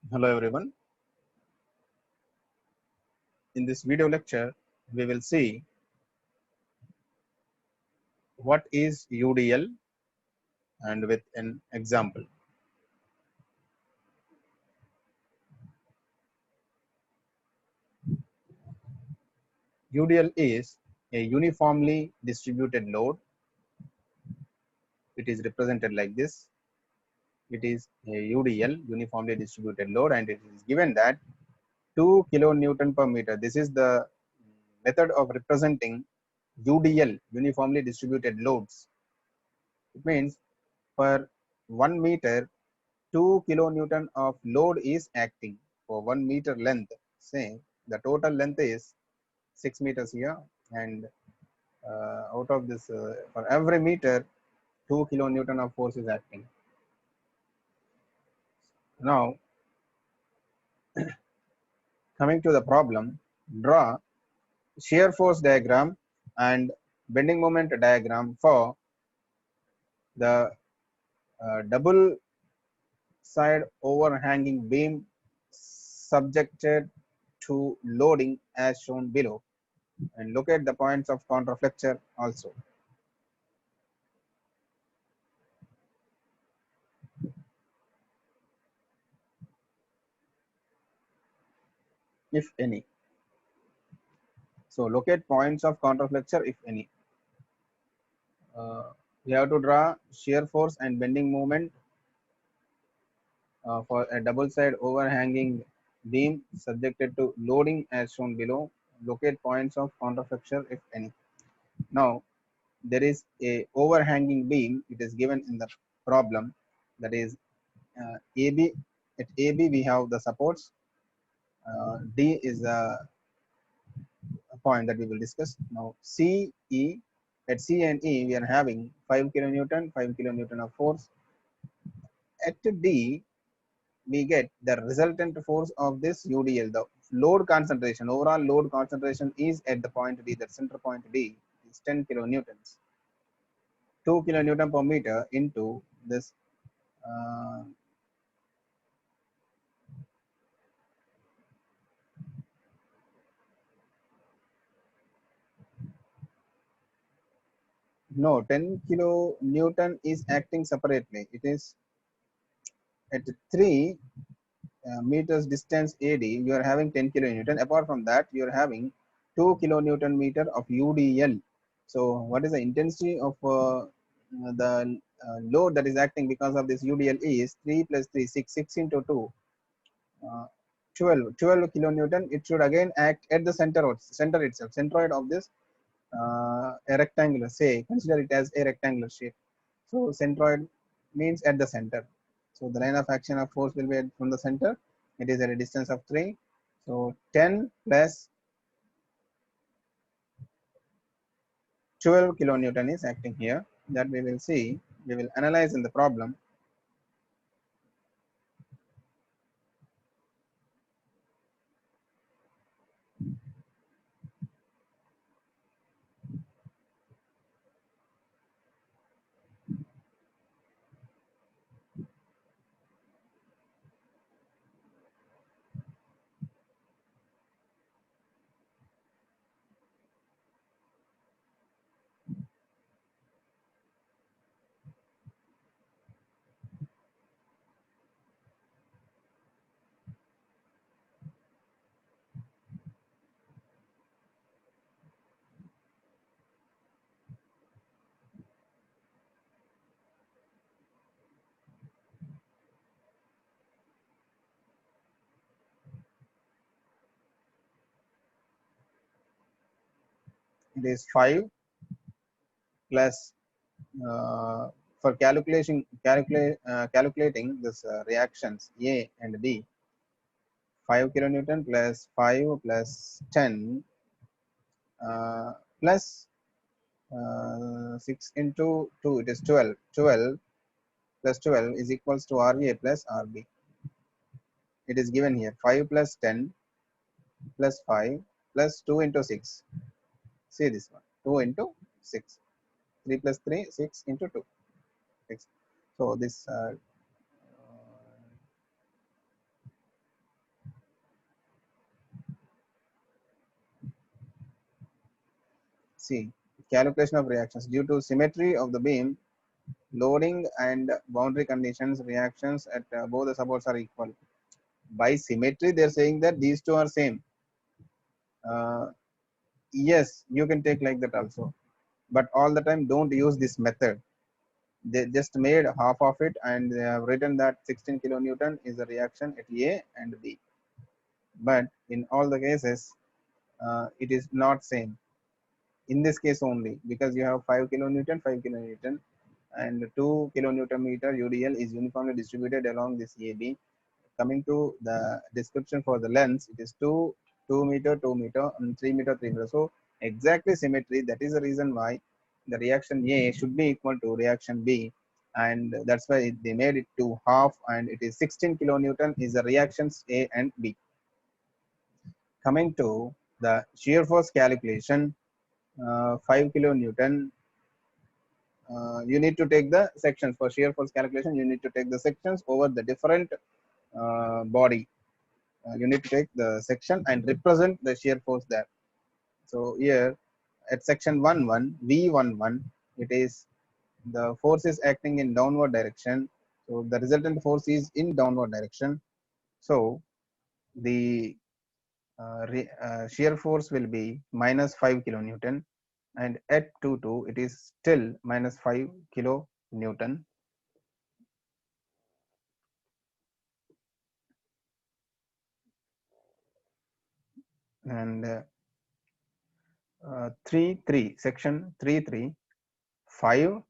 Hello everyone. In this video lecture, we will see what is UDL and with an example. UDL is a uniformly distributed load. It is represented like this. It is a UDL, uniformly distributed load, and it is given that 2 kilonewton per meter. This is the method of representing UDL, uniformly distributed loads. It means per 1 meter 2 kilonewton of load is acting for 1 meter length. Say the total length is 6 meters here, and out of this, for every meter, 2 kilonewton of force is acting. Now, coming to the problem, draw shear force diagram and bending moment diagram for the double side overhanging beam subjected to loading as shown below, and locate the points of contraflexure also, if any. So locate points of contraflexure if any. We have to draw shear force and bending moment for a double side overhanging beam subjected to loading as shown below. Locate points of contraflexure if any. Now there is a overhanging beam. It is given in the problem, that is AB. At AB we have the supports. D is the point that we will discuss. Now CE, at C and E we are having 5 kilonewton, 5 kilonewton of force. At D we get the resultant force of this UDL. The load concentration, overall load concentration is at the point D, that center point D is 10 kilonewtons. 2 kilonewton per meter into this no, 10 kilonewton is acting separately. It is at 3 meters distance AD, you are having 10 kilonewton. Apart from that, you are having 2 kilonewton meter of UDL. So, what is the intensity of the load that is acting because of this UDL is 3 plus 3, 6, 6 into 2, uh, 12 kilonewton. It should again act at the center itself, centroid of this a rectangular. Say, consider it as a rectangular shape. So, centroid means at the center. So, the line of action of force will be from the center. It is at a distance of 3. So, 10 plus 12 kilonewton is acting here. That we will see, we will analyze in the problem. It is 5 plus for calculating this reactions A and B. 5 kilonewton plus 5 plus 10 plus 6 into 2, it is 12. 12 plus 12 is equals to RA plus RB. It is given here 5 plus 10 plus 5 plus 2 into 6. See this one, 2 into 6. 3 plus 3, 6 into 2. 6. So this see, calculation of reactions due to symmetry of the beam, loading and boundary conditions, reactions at both the supports are equal. By symmetry, they are saying that these two are same. Yes, you can take like that also, but all the time don't use this method. They just made half of it and they have written that 16 kilonewton is the reaction at A and B. But in all the cases, it is not same. In this case only, because you have 5 kilonewton, 5 kilonewton, and 2 kilonewton meter UDL is uniformly distributed along this AB. Coming to the description for the lens, it is 2 meter, 2 meter, and 3 meter, 3 meter. So exactly symmetry. That is the reason why the reaction A should be equal to reaction B, and that's why they made it to half, and it is 16 kilonewton is the reactions A and B. Coming to the shear force calculation, 5 kilonewton. You need to take the sections for shear force calculation. You need to take the sections over the different body. You need to take the section and represent the shear force there. So here at section 1-1, V11, it is the force is acting in downward direction. So the resultant force is in downward direction. So the shear force will be minus 5 kilonewton, and at 2 it is still minus 5 kilonewton. And 3 section 3 5,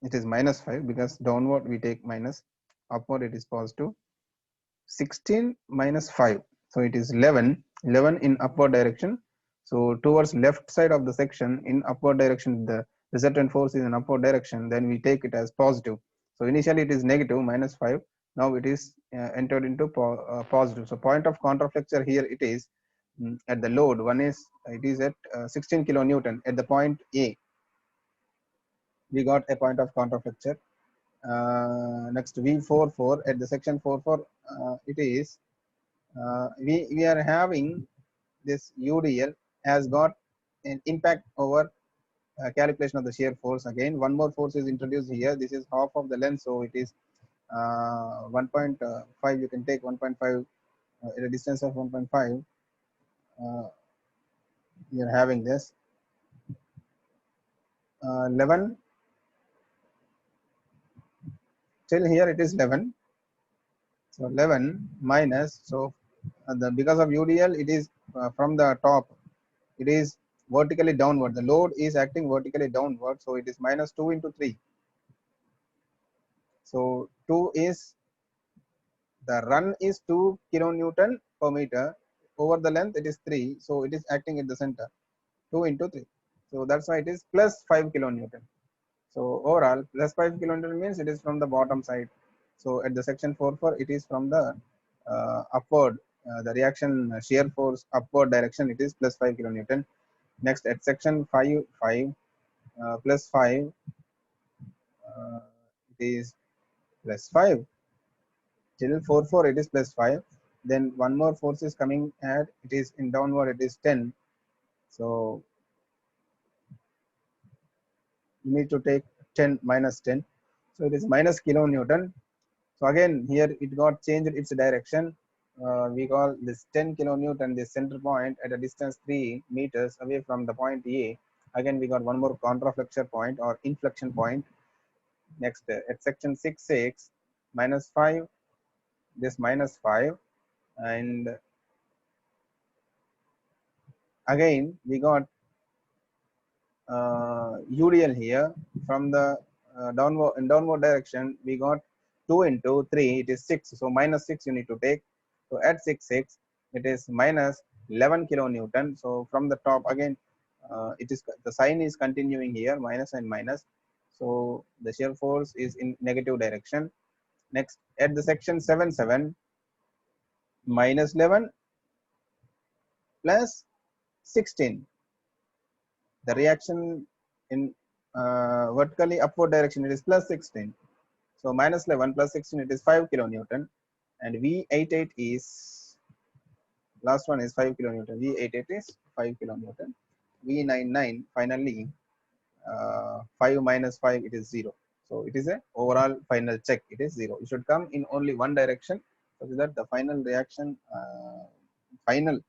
it is minus 5 because downward we take minus, upward it is positive. 16 minus 5, so it is 11 in upward direction. So towards left side of the section in upward direction, the resultant force is in upward direction, then we take it as positive. So initially it is negative minus 5, now it is entered into positive. So point of contraflexure here it is at the load, one is it is at 16 kilonewton at the point A. We got a point of contraflexure. Next V44 at the section 44, it is we are having this UDL has got an impact over calculation of the shear force. Again, one more force is introduced here. This is half of the length, so it is 1.5. You can take 1.5 at a distance of 1.5. We are having this 11 till here. It is 11. So 11 minus, so because of UDL, it is from the top, it is vertically downward. The load is acting vertically downward, so it is minus 2 into 3. So 2 is, the run is 2 kilonewton per meter. Over the length it is 3, so it is acting at the center. 2 into 3. So that's why it is plus 5 kilonewton. So overall plus 5 kilonewton means it is from the bottom side. So at the section 4 it is from the upward, the reaction shear force upward direction, it is plus 5 kilonewton. Next at section 5 plus 5, it is plus 5 till 4 it is plus 5. Then one more force is coming at, it is in downward, it is 10. So you need to take 10 minus 10. So it is minus kilonewton. So again here it got changed its direction. We call this 10 kilonewton this center point at a distance 3 meters away from the point A. Again we got one more contraflexure point or inflection point. Next at section 6 minus 5, this minus 5, and again we got UDL here from the downward direction. We got 2 into 3, it is 6, so minus 6 you need to take. So at 6 it is minus 11 kilonewton. So from the top again, it is, the sign is continuing here, minus and minus, so the shear force is in negative direction. Next at the section 7 minus 11 plus 16, the reaction in vertically upward direction, it is plus 16. So minus 11 plus 16, it is 5 kilonewton, and V88 is Last one is 5 kilonewton. V88 is 5 kilonewton. V99 finally 5 minus 5 it is 0. So it is a overall final check. It is 0. It should come in only one direction so that the final reaction final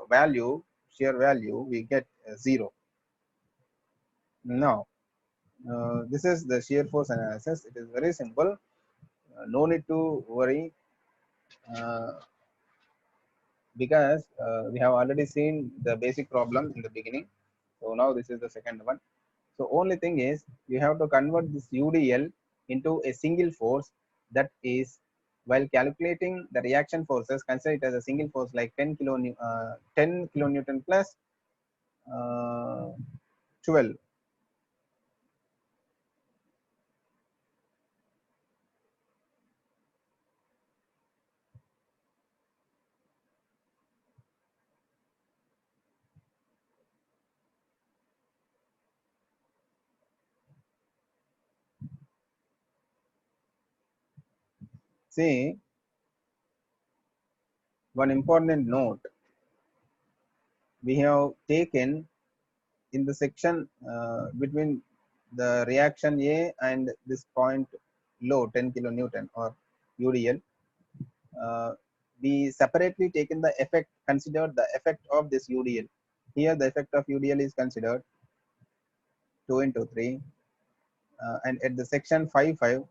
value shear value we get 0. Now this is the shear force analysis. It is very simple. No need to worry. Because we have already seen the basic problem in the beginning. So now this is the second one. So only thing is you have to convert this UDL into a single force, that is while calculating the reaction forces, consider it as a single force like 10 kilonewton plus 12. See, one important note we have taken in the section between the reaction A and this point low 10 kilonewton or UDL, uh, we separately taken the effect, considered the effect of this UDL. Here the effect of UDL is considered 2 into 3, and at the section 5.5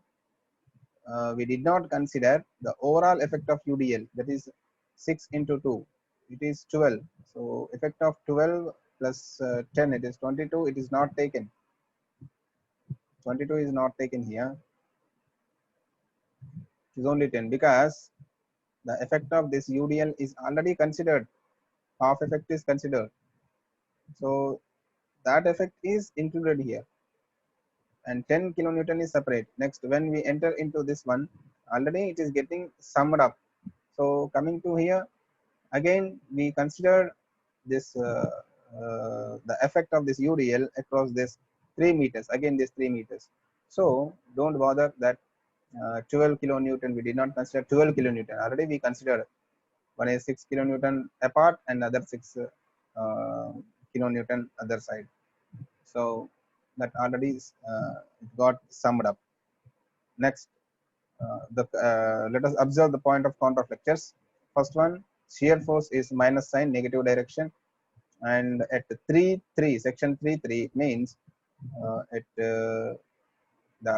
we did not consider the overall effect of UDL, that is 6 into 2, it is 12. So effect of 12 plus 10, it is 22. It is not taken. 22 is not taken here. It is only 10 because the effect of this UDL is already considered. Half effect is considered. So that effect is included here. And 10 kilonewton is separate. Next, when we enter into this one, already it is getting summed up. So coming to here, again we consider this the effect of this UDL across this 3 meters. Again this 3 meters. So don't bother that 12 kilonewton. We did not consider 12 kilonewton. Already we considered one is 6 kilonewton apart and other 6 kilonewton other side. So that already got summed up. Next, let us observe the point of counterflexures. First one, shear force is minus sign, negative direction, and at 3.3, section 3.3 means at the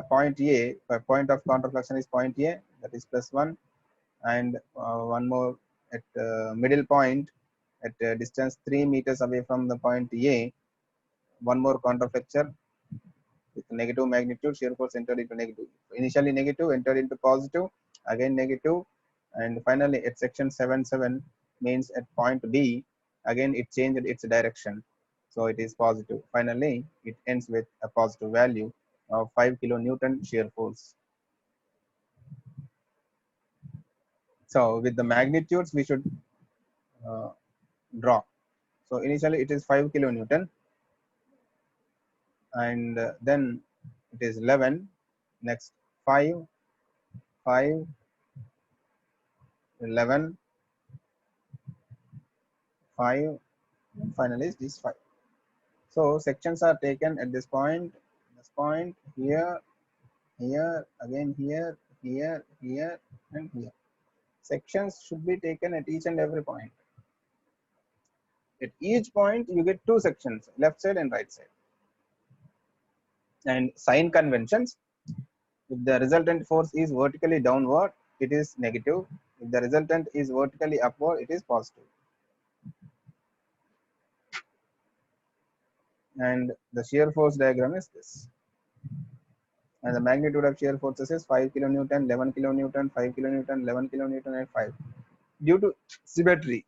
point A, point of counterflexion is point A, that is plus 1, and one more at middle point at distance 3 meters away from the point A, one more counterflexure with negative magnitude, shear force entered into negative. Initially negative, entered into positive, again negative, and finally at section 7.7 means at point B, again it changed its direction. So it is positive. Finally, it ends with a positive value of 5 kilonewton shear force. So with the magnitudes we should draw. So initially it is 5 kilonewton, and then it is 11. Next 5, 5, 11, 5, finally this 5. So sections are taken at this point, here, here, again here, here, here, and here. Sections should be taken at each and every point. At each point you get 2 sections, left side and right side. And sign conventions, if the resultant force is vertically downward, it is negative. If the resultant is vertically upward, it is positive. And the shear force diagram is this. And the magnitude of shear forces is 5 kilonewton, 11 kilonewton, 5 kilonewton, 11 kilonewton, and 5. Due to symmetry.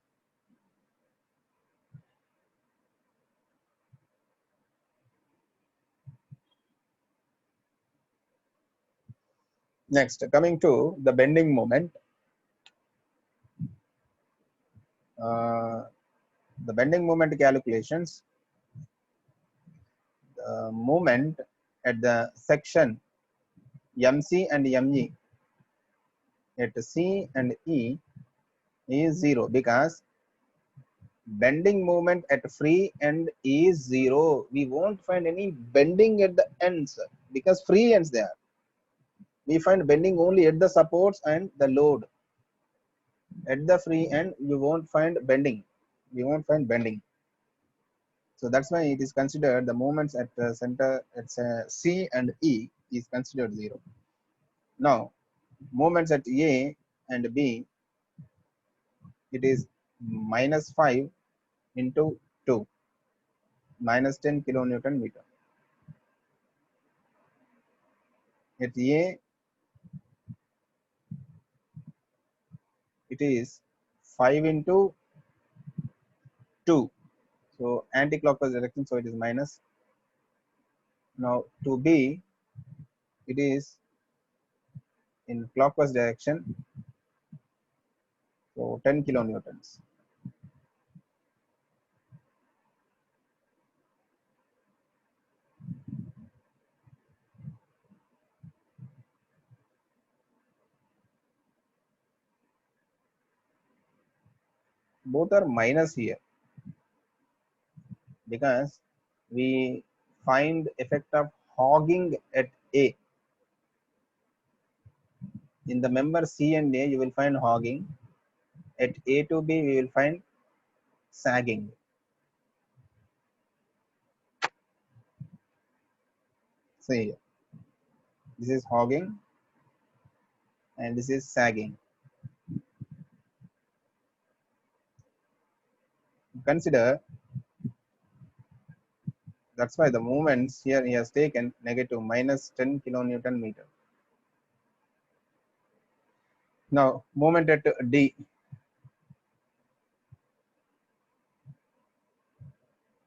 Next, coming to the bending moment. The bending moment calculations. The moment at the section MC and ME, at C and E, is 0 because bending moment at free end is 0. We won't find any bending at the ends because free ends there. We find bending only at the supports and the load. At the free end, you won't find bending. You won't find bending. So that's why it is considered the moments at the center at C and E is considered 0. Now, moments at A and B, it is minus 5 into 2, minus 10 kilonewton meter. At A, it is 5 into 2. So anti-clockwise direction, so it is minus. Now to B, it is in clockwise direction, so 10 kilonewtons. Both are minus here because we find effect of hogging at A. In the member C and A, you will find hogging. At A to B, we will find sagging. See, this is hogging and this is sagging. Consider that's why the moments here he has taken negative minus 10 kilonewton meter. Now moment at D,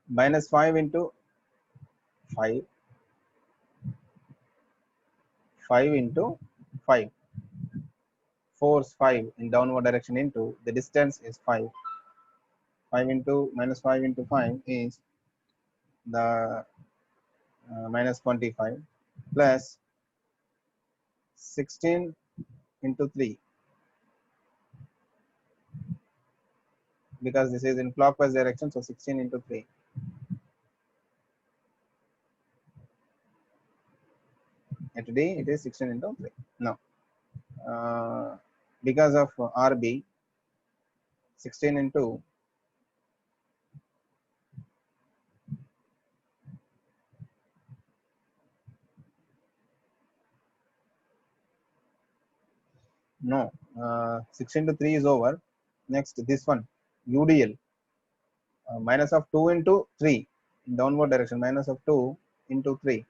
minus 5 into 5, 5 into 5, force 5 in downward direction into the distance is 5. 5 into minus 5 into 5 is the minus 25 plus 16 into 3 because this is in clockwise direction, so 16 into 3. At D, it is 16 into 3. Now, because of RB, 16 into no, 16 to 3 is over. Next, this one, UDL, minus of 2 into 3 in downward direction, minus of 2 into 3.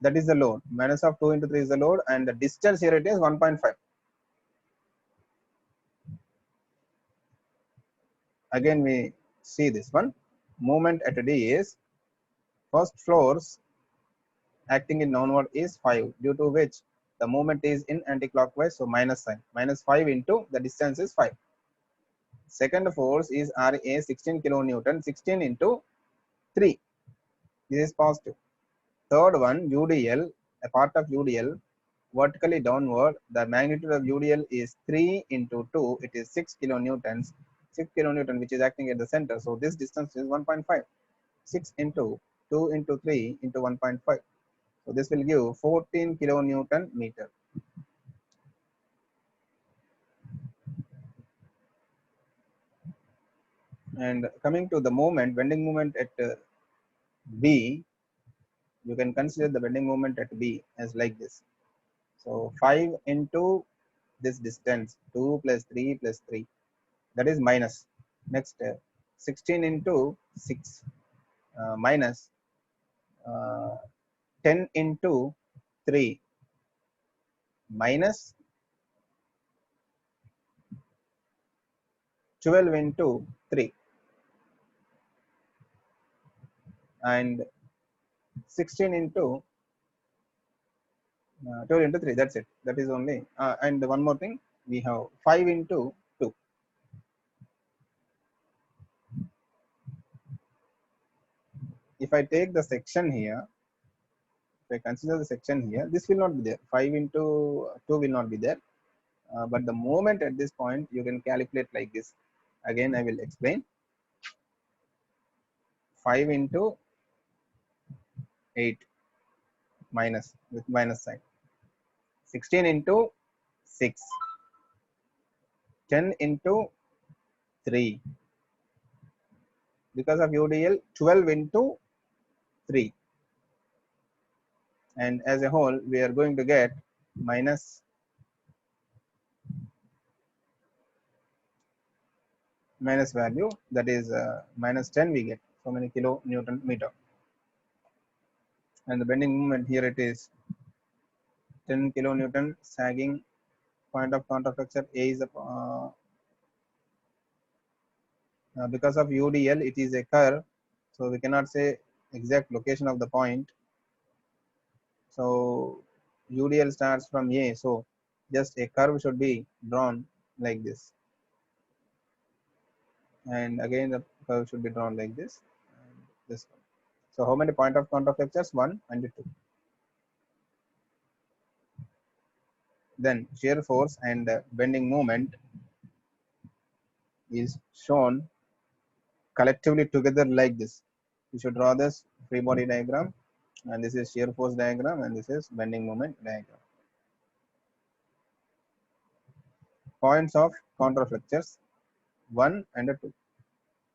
That is the load. Minus of 2 into 3 is the load, and the distance here it is 1.5. Again, we see this one. Moment at D is first floors acting in downward is 5, due to which the moment is in anti-clockwise, so minus sign. Minus 5 into the distance is 5. Second force is RA 16 kilonewton, 16 into 3. This is positive. Third one, UDL, a part of UDL, vertically downward, the magnitude of UDL is 3 into 2, it is 6 kilonewtons, 6 kilonewton which is acting at the center. So this distance is 1.5. 6 into 2 into 3 into 1.5. So this will give 14 kilonewton meter. And coming to the moment, bending moment at B, you can consider the bending moment at B as like this. So 5 into this distance, 2 plus 3 plus 3, that is minus. Next, 16 into 6 minus 10 into 3 minus 12 into 3 and 16 into 12 into 3, that's it. That is only and one more thing, we have 5 into 2. if I take the section here, if I consider the section here, this will not be there. 5 into 2 will not be there. But the moment at this point, you can calculate like this. Again, I will explain. 5 into 8 minus with minus sign. 16 into 6. 10 into 3. Because of UDL, 12 into 3. And as a whole, we are going to get minus value, that is minus 10 we get, so many kilonewton meter. And the bending moment here, it is 10 kilonewton sagging. Point of counterflexure A is because of UDL, it is a curve, so we cannot say exact location of the point. So UDL starts from A, so just a curve should be drawn like this, and again the curve should be drawn like this, and this one. So how many point of counterflexures? 1 and 2. Then shear force and bending moment is shown collectively together like this. You should draw this free body diagram, and this is shear force diagram, and this is bending moment diagram. Points of counterflexures 1 and 2.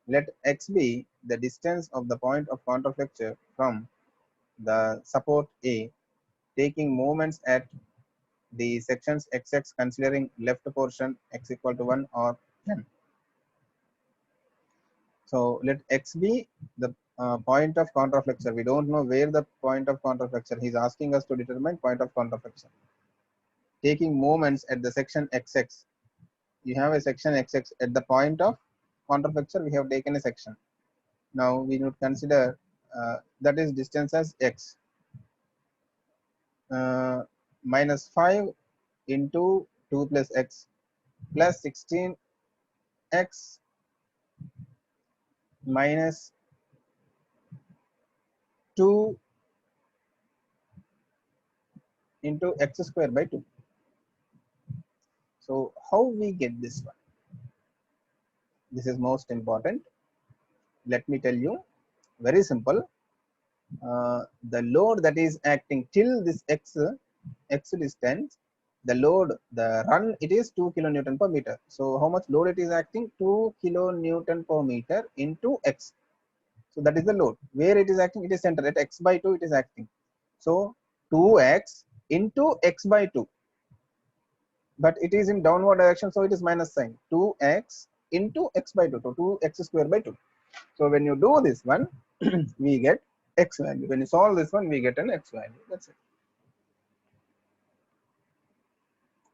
Let x be the distance of the point of counterflexure from the support A, taking moments at the sections xx considering left portion x equal to 1 or n. So let x be the point of counterflexure. We don't know where the point of counterflexure. He's asking us to determine point of counterflexure. Taking moments at the section xx. You have a section xx at the point of counterflexure. We have taken a section. Now we would consider that is distance as x. Minus 5 into 2 plus x plus 16x minus 2 into x square by 2. So how we get this one? This is most important. Let me tell you, very simple. The load that is acting till this x distance, the load, the run, it is 2 kilonewton per meter. So how much load it is acting? 2 kilonewton per meter into x. So that is the load. Where it is acting? It is centered at x by 2 it is acting. So 2x into x by 2. But it is in downward direction, so it is minus sign. 2x into x by 2. So 2x square by 2. So when you do this one, we get x value. When you solve this one, we get an x value. That's it.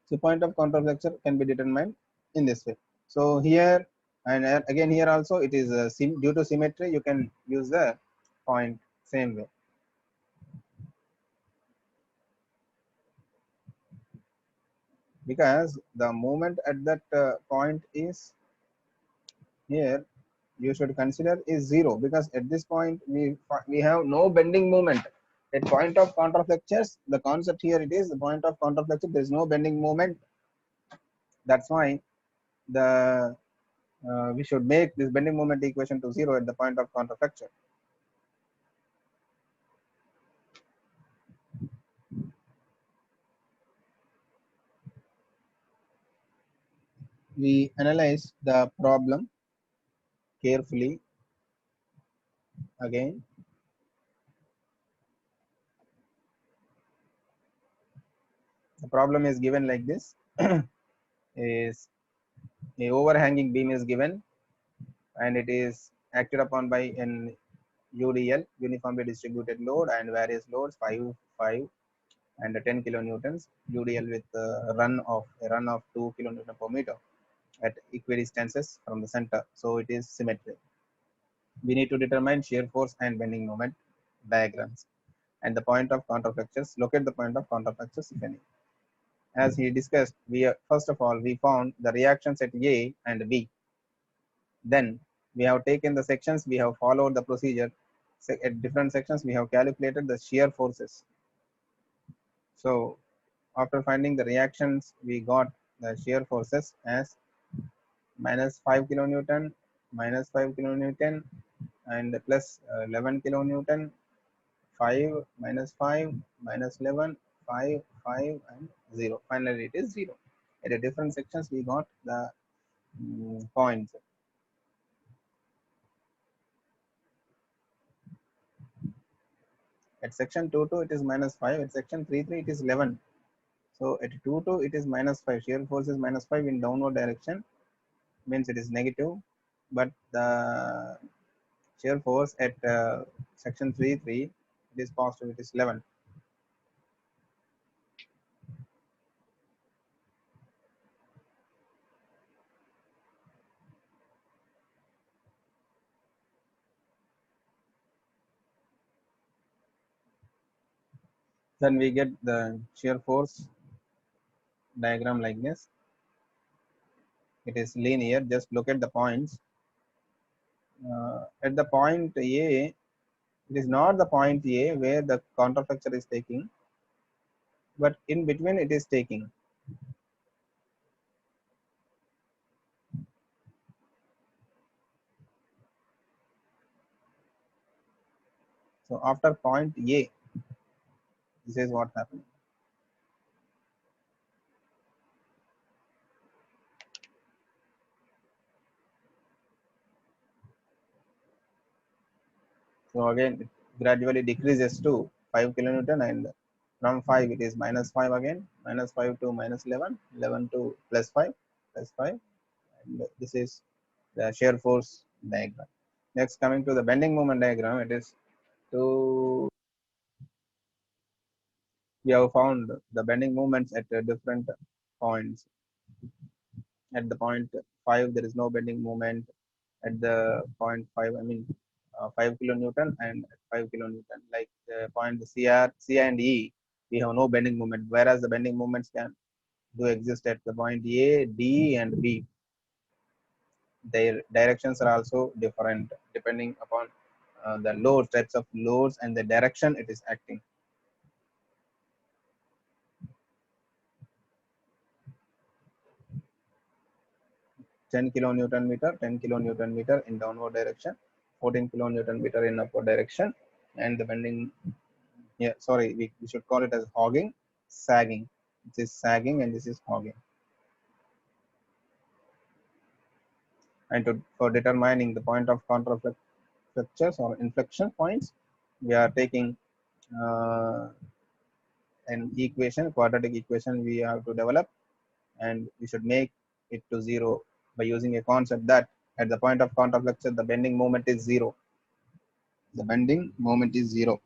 So point of counterflexure can be determined in this way. So here and again here also it is due to symmetry, you can use the point same way. Because the moment at that point is here, you should consider is 0, because at this point we have no bending moment. At point of counterflexures, the concept here it is the point of counterflexure, there is no bending moment. That's why the we should make this bending moment equation to 0 at the point of counterflexure. We analyze the problem carefully again. The problem is given like this. Is a overhanging beam is given, and it is acted upon by an UDL, uniformly distributed load, and various loads 5, 5 and 10 kilonewtons. UDL with a run of 2 kilonewton per meter at equidistances from the center. So it is symmetry. We need to determine shear force and bending moment diagrams and the point of counterflexures. Locate the point of counterflexures if any. As he discussed, first of all we found the reactions at A and B. Then we have taken the sections, we have followed the procedure. at different sections we have calculated the shear forces. So after finding the reactions we got the shear forces as minus 5 kilonewton, minus 5 kilonewton, and plus 11 kilonewton, 5 minus 5 minus 11, 5, 5 and 0. Finally it is 0. At the different sections we got the points. At section 2 it is minus 5, at section 3 it is 11. So at 2 it is minus 5. Shear force is minus 5 in downward direction, means it is negative. But the shear force at section 3 it is positive, it is 11. Then we get the shear force diagram like this. It is linear. Just look at the points. At the point A, it is not the point A where the counterflexure is taking, but in between it is taking. So after point A, this is what happened. So again, it gradually decreases to 5 kilonewton, and from 5 it is minus 5 again, minus 5 to minus 11, 11 to plus 5, plus 5, and this is the shear force diagram. Next, coming to the bending moment diagram, it is to we have found the bending moments at different points. At the point 5 there is no bending moment. At the point 5 I mean 5 kilonewton and 5 kilonewton, like the point C and E, we have no bending moment, whereas the bending moments can do exist at the point A, D and B. Their directions are also different depending upon the load, types of loads and the direction it is acting. 10 kilonewton meter, 10 kilonewton meter in downward direction, 14 kilonewton meter in upward direction, and the bending, yeah, sorry, we should call it as hogging, sagging. This is sagging and this is hogging. And for determining the point of counterflexures or inflection points, we are taking an equation, quadratic equation we have to develop, and we should make it to 0 by using a concept that at the point of counterflexure the bending moment is 0. The bending moment is 0.